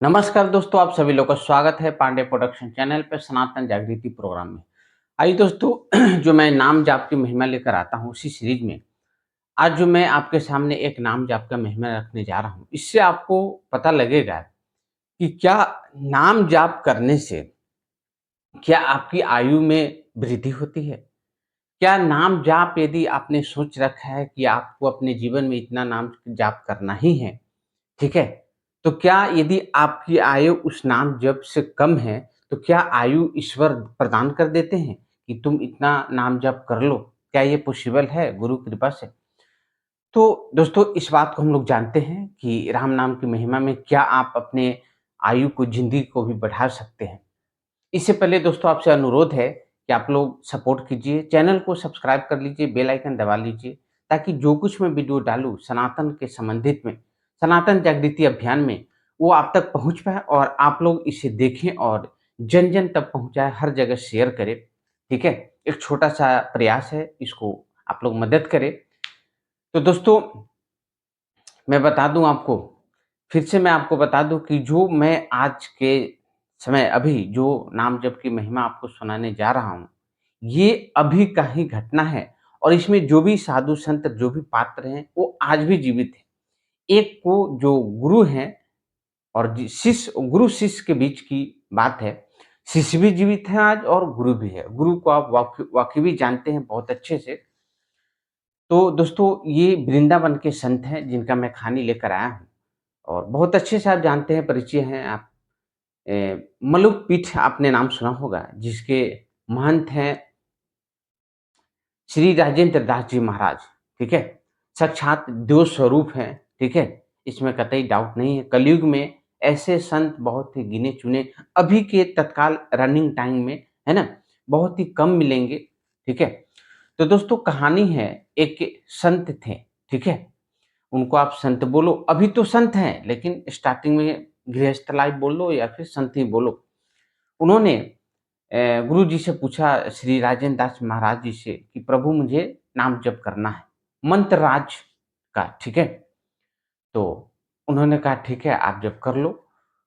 नमस्कार दोस्तों, आप सभी लोग का स्वागत है पांडे प्रोडक्शन चैनल पे सनातन जागृति प्रोग्राम में। आइए दोस्तों, जो मैं नाम जाप की महिमा लेकर आता हूँ उसी सीरीज में आज जो मैं आपके सामने एक नाम जाप का महिमा रखने जा रहा हूँ, इससे आपको पता लगेगा कि क्या नाम जाप करने से क्या आपकी आयु में वृद्धि होती है। क्या नाम जाप यदि आपने सोच रखा है कि आपको अपने जीवन में इतना नाम जाप करना ही है, ठीक है? तो क्या यदि आपकी आयु उस नाम जप से कम है, तो क्या आयु ईश्वर प्रदान कर देते हैं कि तुम इतना नाम जप कर लो? क्या ये पॉसिबल है गुरु कृपा से? तो दोस्तों, इस बात को हम लोग जानते हैं कि राम नाम की महिमा में क्या आप अपने आयु को, ज़िंदगी को भी बढ़ा सकते हैं। इससे पहले दोस्तों आपसे अनुरोध है कि आप लोग सपोर्ट कीजिए, चैनल को सब्सक्राइब कर लीजिए, बेल आइकन दबा लीजिए, ताकि जो कुछ मैं वीडियो डालूँ सनातन के संबंधित में, सनातन जागृति अभियान में, वो आप तक पहुँच पाए और आप लोग इसे देखें और जन-जन तक पहुँचाएँ, हर जगह शेयर करें, ठीक है? एक छोटा-सा प्रयास है, इसको आप लोग मदद करें। तो दोस्तों, मैं बता दूँ आपको, फिर से मैं आपको बता दूँ कि जो मैं आज के समय अभी जो नाम जप की महिमा आपको सुनाने जा रहा हूँ, ये अभी का ही घटना है और इसमें जो भी साधु संत, जो भी पात्र हैं, वो आज भी जीवित हैं। एक को जो गुरु हैं और शिष्य, गुरु शिष्य के बीच की बात है। शिष्य भी जीवित है आज और गुरु भी है। गुरु को आप वाक़ई जानते हैं बहुत अच्छे से। तो दोस्तों, ये वृंदावन के संत हैं जिनका मैं कहानी लेकर आया हूँ और बहुत अच्छे से आप जानते हैं, परिचय हैं आप। मलुक पीठ आपने नाम सुना होगा, जिसके महंत हैं श्री राजेंद्र दास जी महाराज, ठीक है? साक्षात देव स्वरूप हैं, ठीक है? इसमें कतई डाउट नहीं है। कलयुग में ऐसे संत बहुत ही गिने-चुने अभी के तत्काल रनिंग टाइम में, है ना? बहुत ही कम मिलेंगे, ठीक है? तो दोस्तों, कहानी है, एक संत थे, ठीक है? उनको आप संत बोलो, अभी तो संत हैं, लेकिन स्टार्टिंग में गृहस्थ लाइफ बोल लो या फिर संत ही बोलो। उन्होंने गुरुजी से पूछा, श्री राजेंद्र दास महाराज जी से, कि प्रभु मुझे नाम जप करना है, मंत्र राज का, ठीक है? तो उन्होंने कहा ठीक है, आप जप कर लो।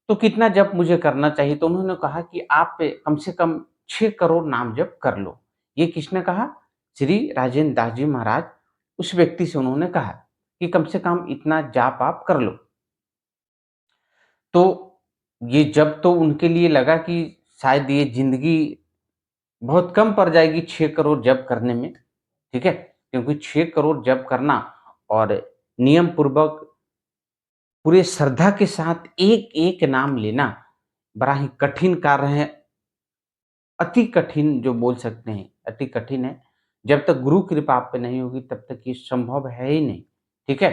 तो कितना जप मुझे करना चाहिए? तो उन्होंने कहा कि आप कम से कम 6 करोड़ नाम जप कर लो। ये किसने कहा? श्री राजेंद्र दास जी महाराज, उस व्यक्ति से उन्होंने कहा कि कम से कम इतना जाप आप कर लो। तो ये जब तो उनके लिए लगा कि शायद ये ज़िंदगी बहुत कम पड़ जाएगी 6 करोड़ जप करने में, ठीक है? क्योंकि 6 करोड़ जप करना और नियम पूर्वक पूरे श्रद्धा के साथ एक-एक नाम लेना बड़ा ही कठिन कार्य है, अति कठिन जो बोल सकते हैं, अति कठिन है। जब तक गुरु कृपा आप पे नहीं होगी तब तक ये संभव है ही नहीं, ठीक है?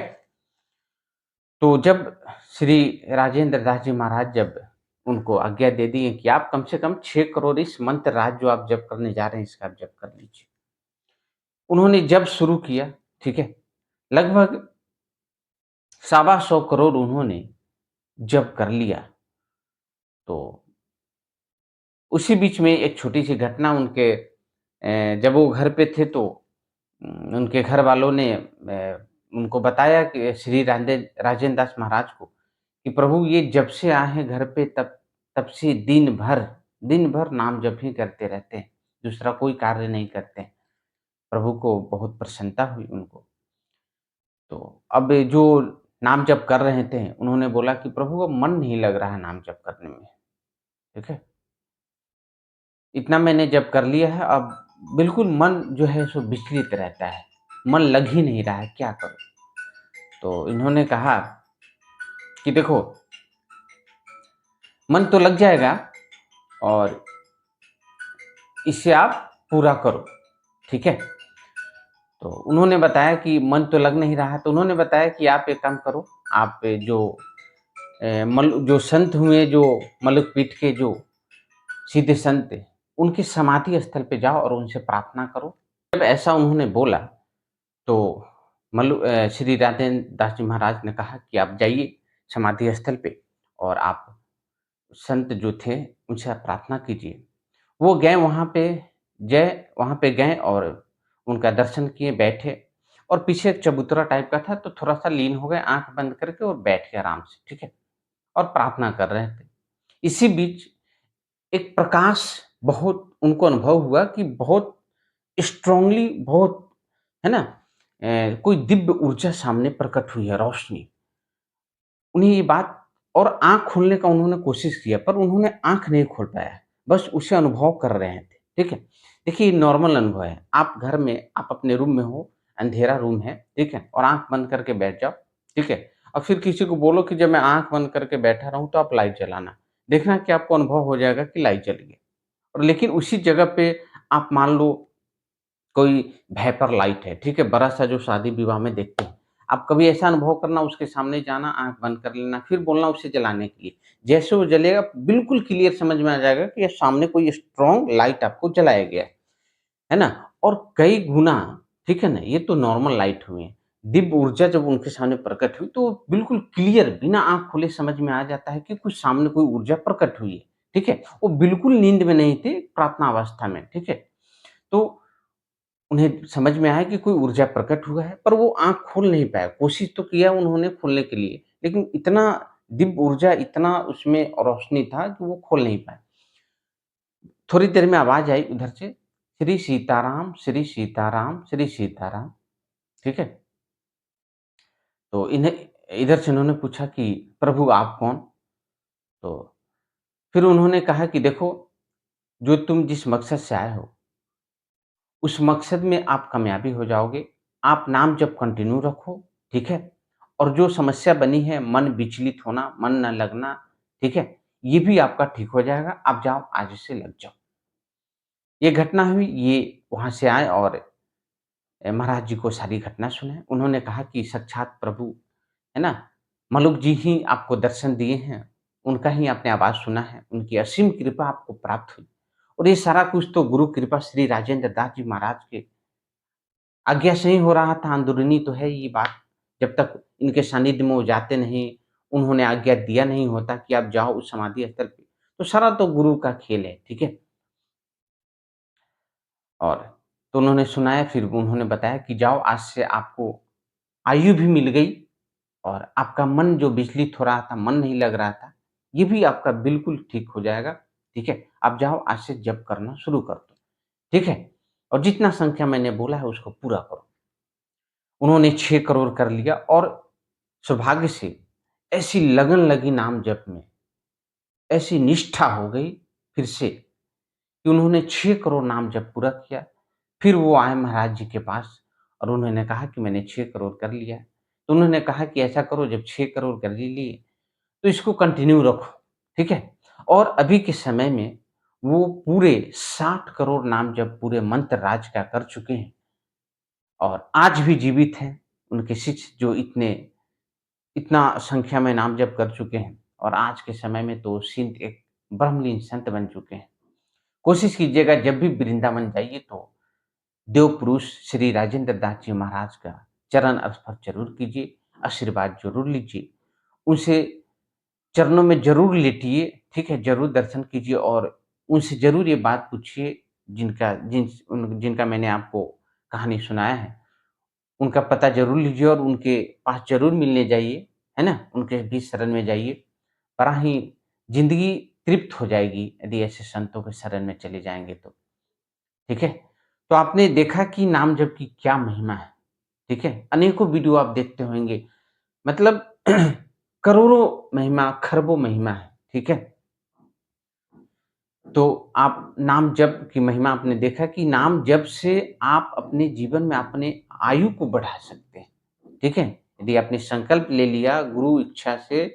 तो जब श्री राजेंद्र दास जी महाराज जब उनको आज्ञा दे दी है कि आप कम से कम 6 करोड़ इस मंत्र राज जो आप जप करने जा रहे हैं, इसका आप जप कर लीजिए। उन्होंने जब शुरू किया, ठीक है? लगभग सवा सौ करोड़ उन्होंने जप कर लिया। तो उसी बीच में एक छोटी-सी घटना उनके जब वो घर पे थे तो उनके घर वालों ने उनको बताया कि श्री राजेंद्र दास महाराज को कि प्रभु ये जब से आए हैं घर पे तब तब से दिन भर नाम जप ही करते रहते हैं, दूसरा कोई कार्य नहीं करते हैं। प्रभु को बहुत प्रसन्नता हुई उनको। तो अब जो नाम जप कर रहे थे, उन्होंने बोला कि प्रभु अब मन नहीं लग रहा है नाम जप करने में, ठीक है? इतना मैंने जप कर लिया है, अब बिल्कुल मन जो है सो विचलित रहता है, मन लग ही नहीं रहा है, क्या करूँ? तो इन्होंने कहा कि देखो, मन तो लग जाएगा और इसे आप पूरा करो, ठीक है? तो उन्होंने बताया कि मन तो लग नहीं रहा है, तो उन्होंने बताया कि आप एक काम करो, आप जो जो संत हुए, जो मलुक पीठ के जो सीधे संत थे, उनके समाधि स्थल पे जाओ और उनसे प्रार्थना करो। जब ऐसा उन्होंने बोला, तो श्री राजेंद्र दास जी महाराज ने कहा कि आप जाइए समाधि स्थल पे और आप संत जो थे, उनसे आप प्रार्थना कीजिए। वो गए वहाँ पे गए और उनका दर्शन किए, बैठे और पीछे एक चबूतरा टाइप का था, तो थोड़ा-सा लीन हो गए, आँख बंद करके और बैठ गए आराम से, ठीक है? और प्रार्थना कर रहे थे। इसी बीच एक प्रकाश बहुत उनको अनुभव हुआ कि बहुत स्ट्रांगली बहुत है ना कोई दिव्य ऊर्जा सामने प्रकट हुई है, रोशनी। उन्हें ये बात और आँख खोलने का उन्होंने कोशिश किया, पर उन्होंने आँख नहीं खोल पाया, बस उसे अनुभव कर रहे थे, ठीक है? देखिए, ये नॉर्मल अनुभव है। आप घर में आप अपने रूम में हो, अंधेरा रूम है, ठीक है? और आँख बंद करके बैठ जाओ, ठीक है? और फिर किसी को बोलो कि जब मैं आँख बंद करके बैठा रहूँ, तो आप लाइट जलाना। देखना कि आपको अनुभव हो जाएगा कि लाइट जल गई। और लेकिन उसी जगह पे आप मान लो कोई वेपर लाइट है, ठीक है? बड़ा-सा जो शादी-विवाह में देखते हैं। आप कभी ऐसा अनुभव करना उसके सामने जाना, आँख बंद कर लेना, फिर बोलना उसे जलाने के लिए। जैसे वो जलेगा बिल्कुल क्लियर समझ में आ जाएगा कि ये सामने कोई स्ट्रॉन्ग लाइट आपको जलाया गया है ना? और कई गुना, ठीक है ना? ये तो नॉर्मल लाइट हुई है। दिव्य ऊर्जा जब उनके सामने प्रकट हुई तो बिल्कुल क्लियर बिना आँख खोले समझ में आ जाता है कि कुछ सामने कोई ऊर्जा प्रकट हुई है, ठीक है? वो बिल्कुल नींद में नहीं थे, प्रार्थना अवस्था में, ठीक है? तो उन्हें समझ में आया कि कोई ऊर्जा प्रकट हुआ है, पर वो आँख खोल नहीं पाए। कोशिश तो किया उन्होंने खोलने के लिए, लेकिन इतना दिव्य ऊर्जा, इतना उसमें रोशनी था कि वो खोल नहीं पाए। थोड़ी देर में आवाज़ आई उधर से, श्री सीताराम, श्री सीताराम, श्री सीताराम, ठीक है? तो इन्हें इधर से उन्होंने पूछा कि प्रभु आप कौन? तो फिर उन्होंने कहा कि देखो, जो तुम जिस मकसद से आए हो, उस मकसद में आप कामयाबी हो जाओगे। आप नाम जप कंटिन्यू रखो, ठीक है? और जो समस्या बनी है, मन विचलित होना, मन ना लगना, ठीक है? ये भी आपका ठीक हो जाएगा। आप जाओ, आज से लग जाओ। ये घटना हुई, ये वहाँ से आए और महाराज जी को सारी घटना सुनाई। उन्होंने कहा कि साक्षात प्रभु, है ना? मलुक जी ही आपको दर्शन दिए हैं, उनका ही आपने आवाज़ सुना है, उनकी असीम कृपा आपको प्राप्त हुई। और ये सारा कुछ तो गुरु कृपा श्री राजेंद्र दास जी महाराज के आज्ञा से ही हो रहा था, अंदरूनी तो है ये बात। जब तक इनके सानिध्य में वो जाते नहीं, उन्होंने आज्ञा दिया नहीं होता कि आप जाओ उस समाधि स्थल पे, तो सारा तो गुरु का खेल है, ठीक है? और तो उन्होंने सुनाया, फिर उन्होंने बताया कि जाओ, आज से आपको आयु भी मिल गई और आपका मन जो विचलित हो रहा था, मन नहीं लग रहा था, ये भी आपका बिल्कुल ठीक हो जाएगा, ठीक है? आप जाओ, आज से जप करना शुरू कर दो, ठीक है? और जितना संख्या मैंने बोला है उसको पूरा करो। उन्होंने 6 करोड़ कर लिया और सौभाग्य से ऐसी लगन लगी नाम जप में, ऐसी निष्ठा हो गई फिर से कि उन्होंने 6 करोड़ नाम जप पूरा किया। फिर वो आए महाराज जी के पास और उन्होंने कहा कि मैंने 6 करोड़ कर लिया। तो उन्होंने कहा कि ऐसा करो, जब 6 करोड़ कर ही लिए तो इसको कंटिन्यू रखो, ठीक है? और अभी के समय में वो पूरे 60 करोड़ नाम जप पूरे मंत्र राज का कर चुके हैं और आज भी जीवित हैं। उनके शिष्य जो इतना संख्या में नाम जप कर चुके हैं और आज के समय में तो सिंध एक ब्रह्मलीन संत बन चुके हैं। कोशिश कीजिएगा जब भी वृंदावन जाइए तो देव पुरुष श्री राजेंद्र दास जी महाराज का चरण स्पर्श ज़रूर कीजिए, आशीर्वाद ज़रूर लीजिए। उनसे चरणों में ज़रूर लेटिए, ठीक है? ज़रूर दर्शन कीजिए और उनसे ज़रूर ये बात पूछिए जिनका मैंने आपको कहानी सुनाया है। उनका पता ज़रूर लीजिए और उनके पास ज़रूर मिलने जाइए, है ना? उनके भी शरण में जाइए। बड़ा ही ज़िंदगी तृप्त हो जाएगी यदि ऐसे संतों के शरण में चले जाएँगे तो, ठीक है? तो आपने देखा कि नाम जप की क्या महिमा है, ठीक है? अनेकों वीडियो आप देखते होंगे, मतलब करोड़ों महिमा, खरबों महिमा है, ठीक है? तो आप नाम जप की महिमा आपने देखा कि नाम जप से आप अपने जीवन में अपने आयु को बढ़ा सकते हैं, ठीक है? यदि आपने संकल्प ले लिया गुरु इच्छा से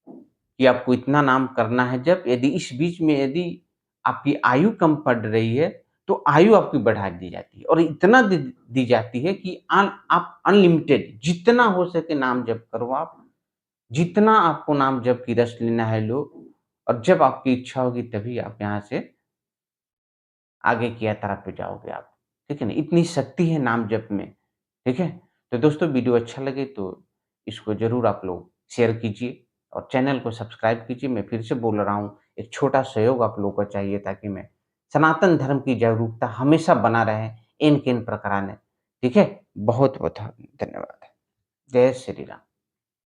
कि आपको इतना नाम करना है जप, यदि इस बीच में यदि आपकी आयु कम पड़ रही है, तो आयु आपकी बढ़ा दी जाती है और इतना दी जाती है कि आप अनलिमिटेड जितना हो सके नाम जप करो आप, जितना आपको नाम जप की रस लेना है लो और जब आपकी इच्छा होगी तभी आप यहाँ से आगे की यात्रा पे जाओगे आप, ठीक है ना? इतनी शक्ति है नाम जप में, ठीक है? तो दोस्तों, वीडियो अच्छा लगे तो इसको ज़रूर आप लोग शेयर कीजिए और चैनल को सब्सक्राइब कीजिए। मैं फिर से बोल रहा हूँ, एक छोटा सहयोग आप लोगों को चाहिए ताकि मैं सनातन धर्म की जागरूकता हमेशा बना रहे इन-किन प्रकाराने, ठीक है? बहुत-बहुत धन्यवाद। जय श्री राम।